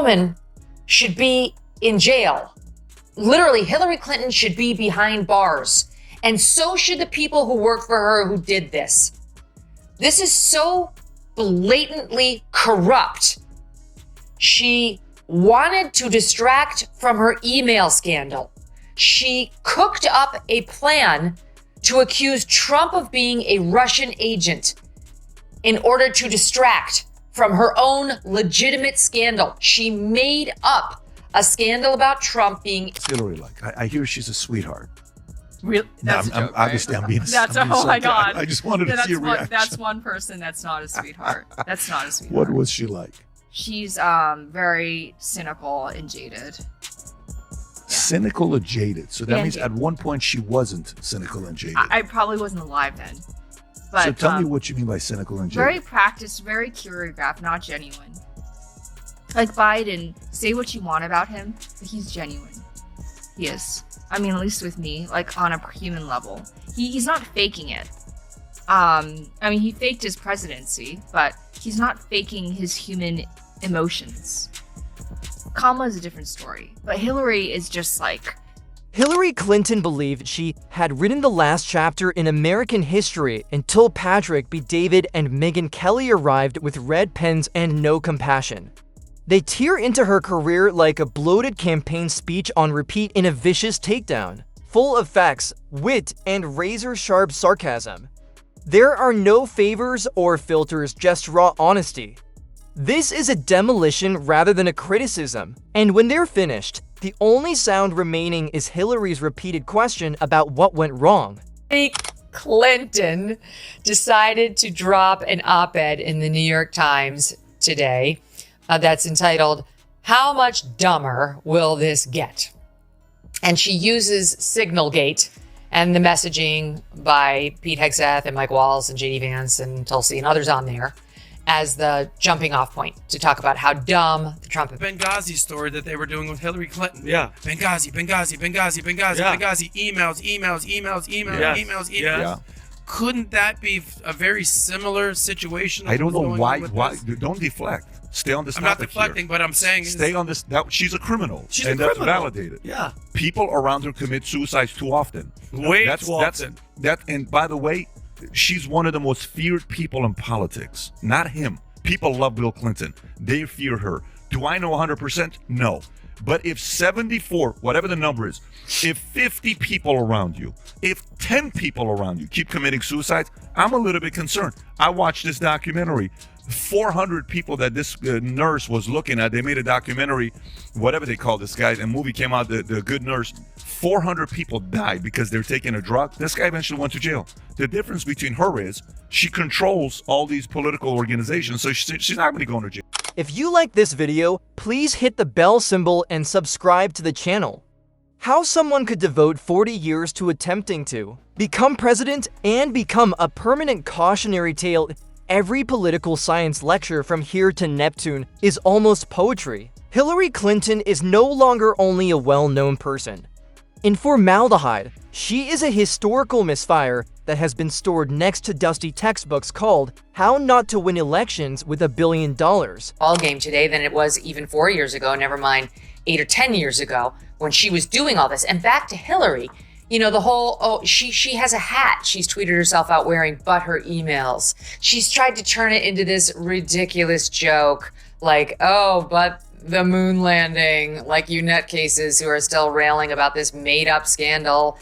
woman should be in jail. Literally, Hillary Clinton should be behind bars. And so should the people who worked for her who did this. This is so blatantly corrupt. She wanted to distract from her email scandal. She cooked up a plan to accuse Trump of being a Russian agent in order to distract from her own legitimate scandal. She made up a scandal about Trump being... What's Hillary like? I hear she's a sweetheart. Really? That's a joke, obviously, right? I'm being oh my God. I just wanted to see a reaction. That's one person that's not a sweetheart. That's not a sweetheart. What was she like? She's very cynical and jaded. Cynical or jaded? So that means jaded. at one point she wasn't cynical and jaded. I probably wasn't alive then. But, so tell me what you mean by cynical and jaded. Very practiced, very choreographed, not genuine. Like Biden, say what you want about him, but he's genuine. He is. I mean, at least with me, like on a human level. He's not faking it. I mean, he faked his presidency, but he's not faking his human emotions. Kamala is a different story, but Hillary is just like... Hillary Clinton believed she had written the last chapter in American history until Patrick B. David and Megyn Kelly arrived with red pens and no compassion. They tear into her career like a bloated campaign speech on repeat in a vicious takedown, full of facts, wit, and razor-sharp sarcasm. There are no favors or filters, just raw honesty. This is a demolition rather than a criticism, and when they're finished, the only sound remaining is Hillary's repeated question about what went wrong. Clinton decided to drop an op-ed in the New York Times today that's entitled, "How Much Dumber Will This Get?" And she uses Signalgate and the messaging by Pete Hegseth and Mike Walls and JD Vance and Tulsi and others on there as the jumping off point to talk about how dumb the Trump... Benghazi story that they were doing with Hillary Clinton. Yeah. Benghazi, emails. Yeah. Couldn't that be a very similar situation? I don't know why. This? Don't deflect. Stay on this I'm not topic deflecting, here. but I'm saying... Stay on this. She's a criminal. She's and a criminal. That's validated. Yeah. People around her commit suicides too often. Way too often. And by the way, she's one of the most feared people in politics. Not him. People love Bill Clinton. They fear her. Do I know 100%? No. But if 74, whatever the number is, if 50 people around you, if 10 people around you keep committing suicides, I'm a little bit concerned. I watched this documentary. 400 people that this nurse was looking at, they made a documentary, whatever they call this guy, the movie came out, the Good Nurse. 400 people died because they're taking a drug. This guy eventually went to jail. The difference between her is she controls all these political organizations, so she's not going to go into jail. If you like this video, please hit the bell symbol and subscribe to the channel. How someone could devote 40 years to attempting to become president and become a permanent cautionary tale. Every political science lecture from here to Neptune is almost poetry. Hillary Clinton is no longer only a well-known person. In formaldehyde, she is a historical misfire that has been stored next to dusty textbooks called How Not to Win Elections with $1 Billion. Ball game today than it was even 4 years ago, never mind 8 or 10 years ago when she was doing all this. And back to Hillary, you know, the whole, she has a hat she's tweeted herself out wearing, but her emails. She's tried to turn it into this ridiculous joke, like, oh, but the moon landing, like you nutcases who are still railing about this made-up scandal,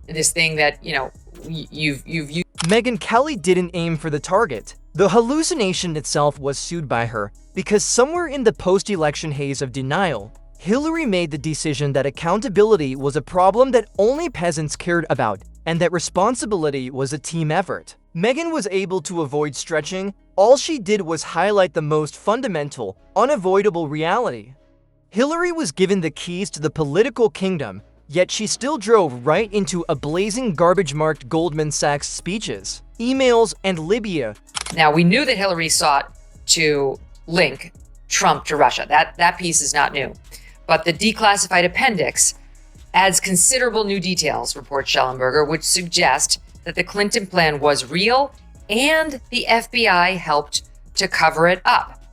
this thing that, you know, you've used. Megyn Kelly didn't aim for the target. The hallucination itself was sued by her because somewhere in the post-election haze of denial, Hillary made the decision that accountability was a problem that only peasants cared about and that responsibility was a team effort. Megyn was able to avoid stretching. All she did was highlight the most fundamental, unavoidable reality. Hillary was given the keys to the political kingdom, yet she still drove right into a blazing garbage-marked Goldman Sachs speeches, emails, and Libya. Now, we knew that Hillary sought to link Trump to Russia. That piece is not new. But the declassified appendix adds considerable new details, reports Schellenberger, which suggest that the Clinton plan was real and the FBI helped to cover it up.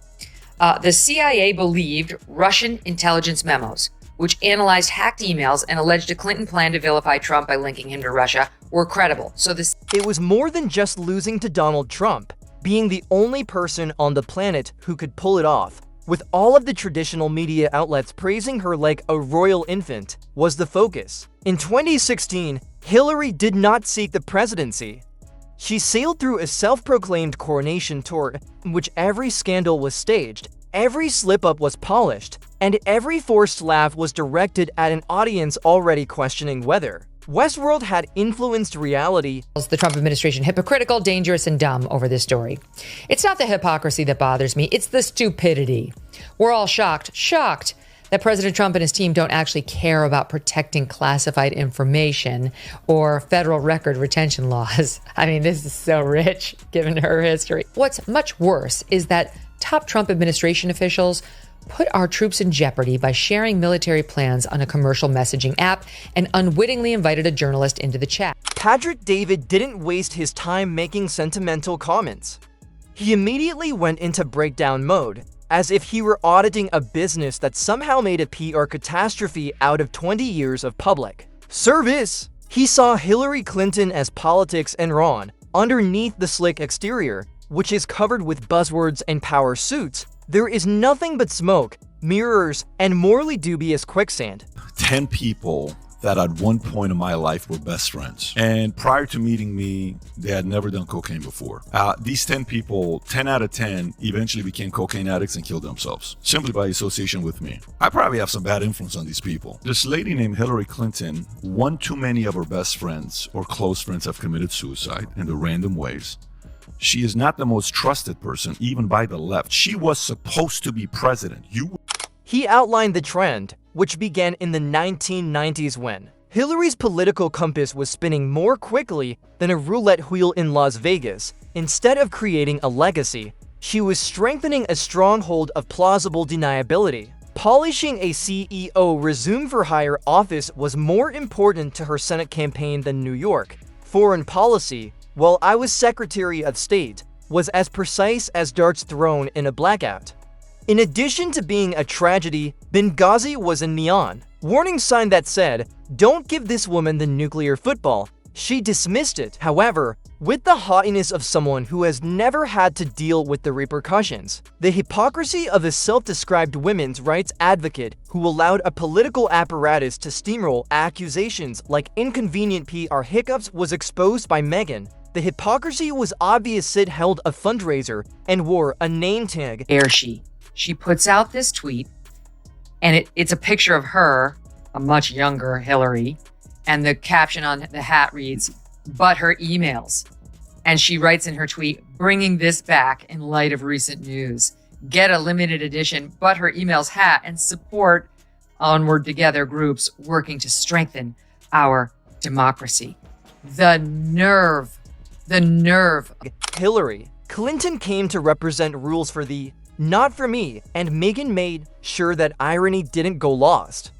The CIA believed Russian intelligence memos, which analyzed hacked emails and alleged a Clinton plan to vilify Trump by linking him to Russia, were credible. So It was more than just losing to Donald Trump. Being the only person on the planet who could pull it off, with all of the traditional media outlets praising her like a royal infant, was the focus. In 2016, Hillary did not seek the presidency. She sailed through a self-proclaimed coronation tour in which every scandal was staged, every slip-up was polished, and every forced laugh was directed at an audience already questioning whether Westworld had influenced reality. The Trump administration hypocritical, dangerous, and dumb over this story. It's not the hypocrisy that bothers me, it's the stupidity. We're all shocked that President Trump and his team don't actually care about protecting classified information or federal record retention laws. I mean, this is so rich given her history. What's much worse is that top Trump administration officials put our troops in jeopardy by sharing military plans on a commercial messaging app and unwittingly invited a journalist into the chat. Patrick David didn't waste his time making sentimental comments. He immediately went into breakdown mode, as if he were auditing a business that somehow made a PR catastrophe out of 20 years of public service. He saw Hillary Clinton as politics and Ron underneath the slick exterior, which is covered with buzzwords and power suits. There is nothing but smoke, mirrors, and morally dubious quicksand. 10 people that at one point in my life were best friends. And prior to meeting me, they had never done cocaine before. These 10 people, 10 out of 10, eventually became cocaine addicts and killed themselves, simply by association with me. I probably have some bad influence on these people. This lady named Hillary Clinton, one too many of her best friends or close friends have committed suicide in the random ways. She is not the most trusted person, even by the left. She was supposed to be president. He outlined the trend, which began in the 1990s when Hillary's political compass was spinning more quickly than a roulette wheel in Las Vegas. Instead of creating a legacy, she was strengthening a stronghold of plausible deniability. Polishing a CEO resume-for-hire office was more important to her Senate campaign than New York. Foreign policy, while I was Secretary of State, was as precise as darts thrown in a blackout. In addition to being a tragedy, Benghazi was a neon warning sign that said, "Don't give this woman the nuclear football." She dismissed it, however, with the haughtiness of someone who has never had to deal with the repercussions. The hypocrisy of a self-described women's rights advocate who allowed a political apparatus to steamroll accusations like inconvenient PR hiccups was exposed by Megyn. The hypocrisy was obvious. Sid held a fundraiser and wore a name tag. She puts out this tweet, and it's a picture of her, a much younger Hillary, and the caption on the hat reads, "But her emails." And she writes in her tweet, "Bringing this back in light of recent news. Get a limited edition But Her Emails hat and support Onward Together groups working to strengthen our democracy." The nerve. Hillary Clinton came to represent rules for the "not for me," and Megyn made sure that irony didn't go lost.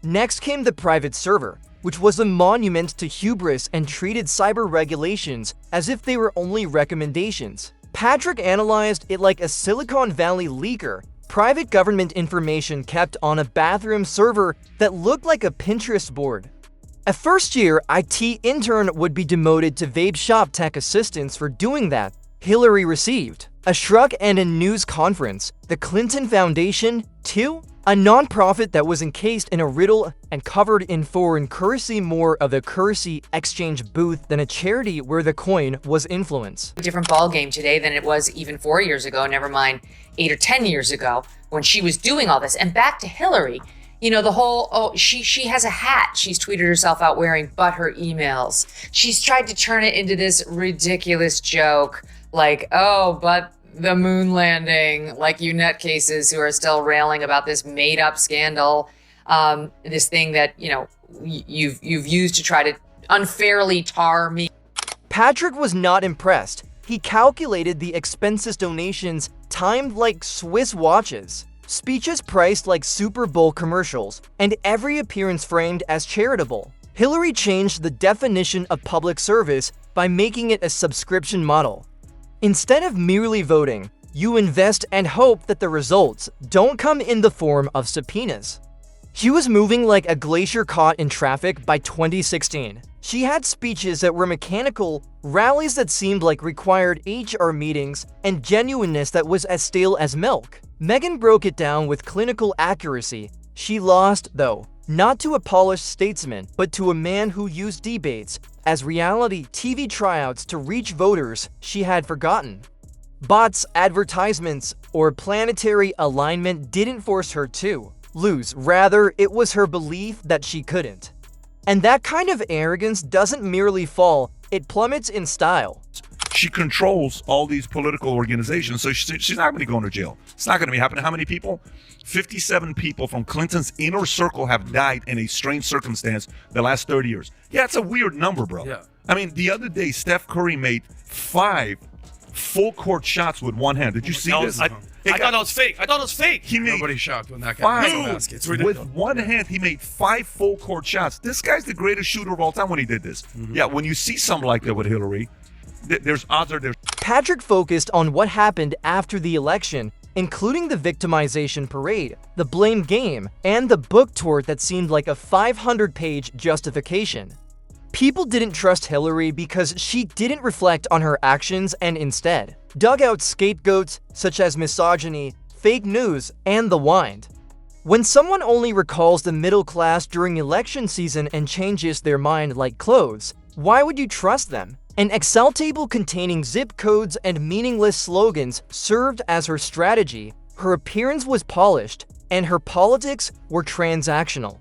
Next came the private server, which was a monument to hubris and treated cyber regulations as if they were only recommendations. Patrick analyzed it like a Silicon Valley leaker, private government information kept on a bathroom server that looked like a Pinterest board. A first-year IT intern would be demoted to vape shop tech assistants for doing that. Hillary received a shrug and a news conference. The Clinton Foundation, too, a nonprofit that was encased in a riddle and covered in foreign currency, more of a currency exchange booth than a charity where the coin was influence. A different ballgame today than it was even 4 years ago, never mind 8 or 10 years ago when she was doing all this. And back to Hillary, you know, the whole, she has a hat she's tweeted herself out wearing, but her emails. She's tried to turn it into this ridiculous joke, like, oh, but the moon landing, like you nutcases who are still railing about this made up scandal, this thing that, you know, you've used to try to unfairly tar me. Patrick was not impressed. He calculated the expenses donations timed like Swiss watches, speeches priced like Super Bowl commercials, and every appearance framed as charitable. Hillary changed the definition of public service by making it a subscription model. Instead of merely voting, You invest and hope that the results don't come in the form of subpoenas. She was moving like a glacier caught in traffic by 2016. She had speeches that were mechanical, rallies that seemed like required HR meetings, and genuineness that was as stale as milk. Megyn broke it down with clinical accuracy. She lost, though, not to a polished statesman, but to a man who used debates as reality TV tryouts to reach voters she had forgotten. Bots, advertisements, or planetary alignment didn't force her to lose. Rather, it was her belief that she couldn't. And that kind of arrogance doesn't merely fall, it plummets in style. She controls all these political organizations, so she's not going to go into jail. It's not going to be happening. How many people? 57 people from Clinton's inner circle have died in a strange circumstance the last 30 years. Yeah, it's a weird number, bro. Yeah. I mean, the other day, Steph Curry made 5 full court shots with one hand. Did you see this? I thought that was fake. I thought it was fake. He made Nobody's shocked when that guy makes a basket. It's ridiculous. with one hand, he made 5 full court shots. This guy's the greatest shooter of all time when he did this. Yeah, when you see something like that with Hillary, there's odds are there. Patrick focused on what happened after the election, including the victimization parade, the blame game, and the book tour that seemed like a 500-page justification. People didn't trust Hillary because she didn't reflect on her actions and instead dug out scapegoats such as misogyny, fake news, and the wind. When someone only recalls the middle class during election season and changes their mind like clothes, why would you trust them? An Excel table containing zip codes and meaningless slogans served as her strategy. Her appearance was polished, and her politics were transactional.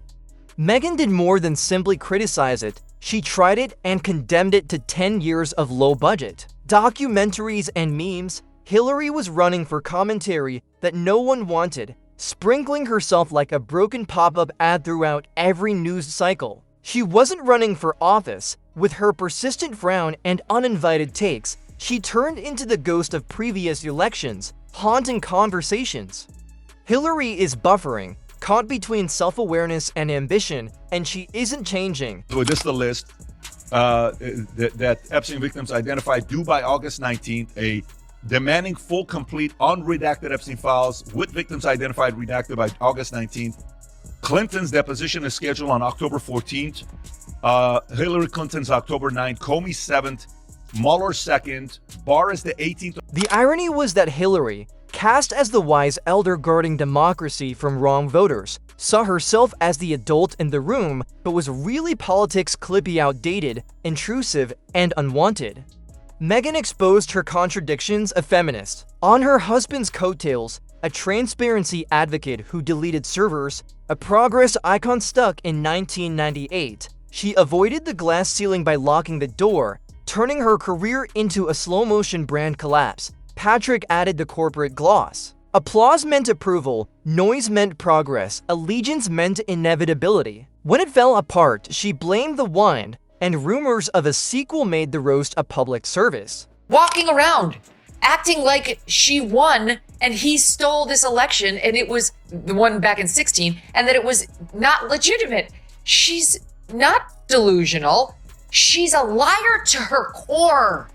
Megyn did more than simply criticize it. She tried it and condemned it to 10 years of low budget documentaries and memes. Hillary was running for commentary that no one wanted, sprinkling herself like a broken pop-up ad throughout every news cycle. She wasn't running for office. With her persistent frown and uninvited takes, she turned into the ghost of previous elections, haunting conversations. Hillary is buffering, caught between self-awareness and ambition, and she isn't changing. So this is the list that Epstein victims identified due by August 19th, demanding full, complete, unredacted Epstein files with victims identified redacted by August 19th. Clinton's deposition is scheduled on October 14th. Hillary Clinton's October 9th, Comey 7th, Mueller 2nd, Barr is the 18th. The irony was that Hillary, cast as the wise elder guarding democracy from wrong voters, saw herself as the adult in the room, but was really politics clippy, outdated, intrusive, and unwanted. Megyn exposed her contradictions, a feminist. On her husband's coattails, a transparency advocate who deleted servers, a progress icon stuck in 1998. She avoided the glass ceiling by locking the door, turning her career into a slow-motion brand collapse. Patrick added the corporate gloss. Applause meant approval, noise meant progress, allegiance meant inevitability. When it fell apart, she blamed the wine, and rumors of a sequel made the roast a public service. Walking around, acting like she won and he stole this election and it was the one back in 16 and that it was not legitimate. She's not delusional. She's a liar to her core,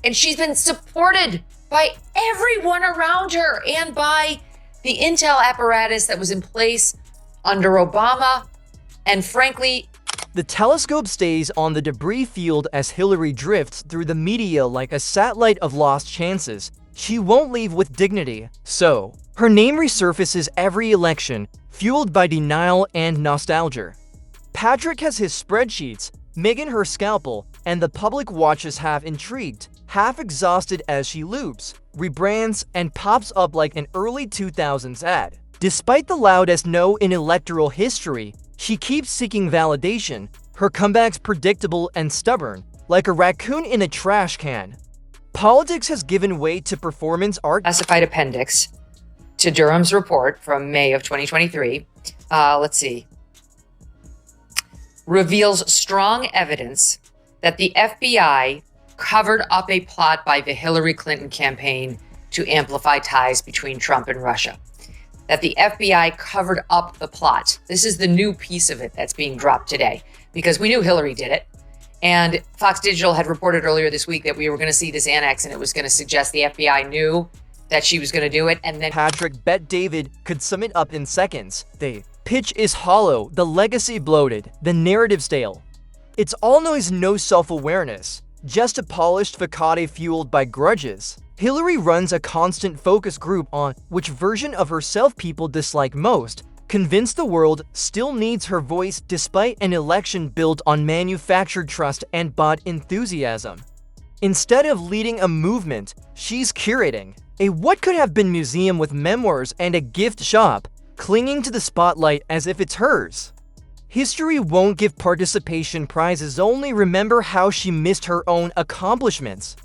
And she's been supported by everyone around her and by the intel apparatus that was in place under Obama. And frankly, the telescope stays on the debris field as Hillary drifts through the media like a satellite of lost chances. She won't leave with dignity. So, her name resurfaces every election, fueled by denial and nostalgia. Patrick has his spreadsheets, Megyn her scalpel, and the public watches half intrigued, half exhausted as she loops, rebrands, and pops up like an early 2000s ad. Despite the loudest no in electoral history, she keeps seeking validation, her comebacks predictable and stubborn, like a raccoon in a trash can. Politics has given way to performance art. Classified appendix to Durham's report from May of 2023. Let's see. Reveals strong evidence that the FBI covered up a plot by the Hillary Clinton campaign to amplify ties between Trump and Russia. That the FBI covered up the plot. This is the new piece of it that's being dropped today because we knew Hillary did it. And Fox Digital had reported earlier this week that we were going to see this annex, and it was going to suggest the FBI knew that she was going to do it. And then Patrick bet David could sum it up in seconds. The pitch is hollow, the legacy bloated, the narrative stale. It's all noise, no self-awareness, just a polished facade fueled by grudges. Hillary runs a constant focus group on which version of herself people dislike most, convinced the world still needs her voice despite an election built on manufactured trust and bought enthusiasm. Instead of leading a movement, she's curating a what could have been museum with memoirs and a gift shop, clinging to the spotlight as if it's hers. History won't give participation prizes, only remember how she missed her own accomplishments.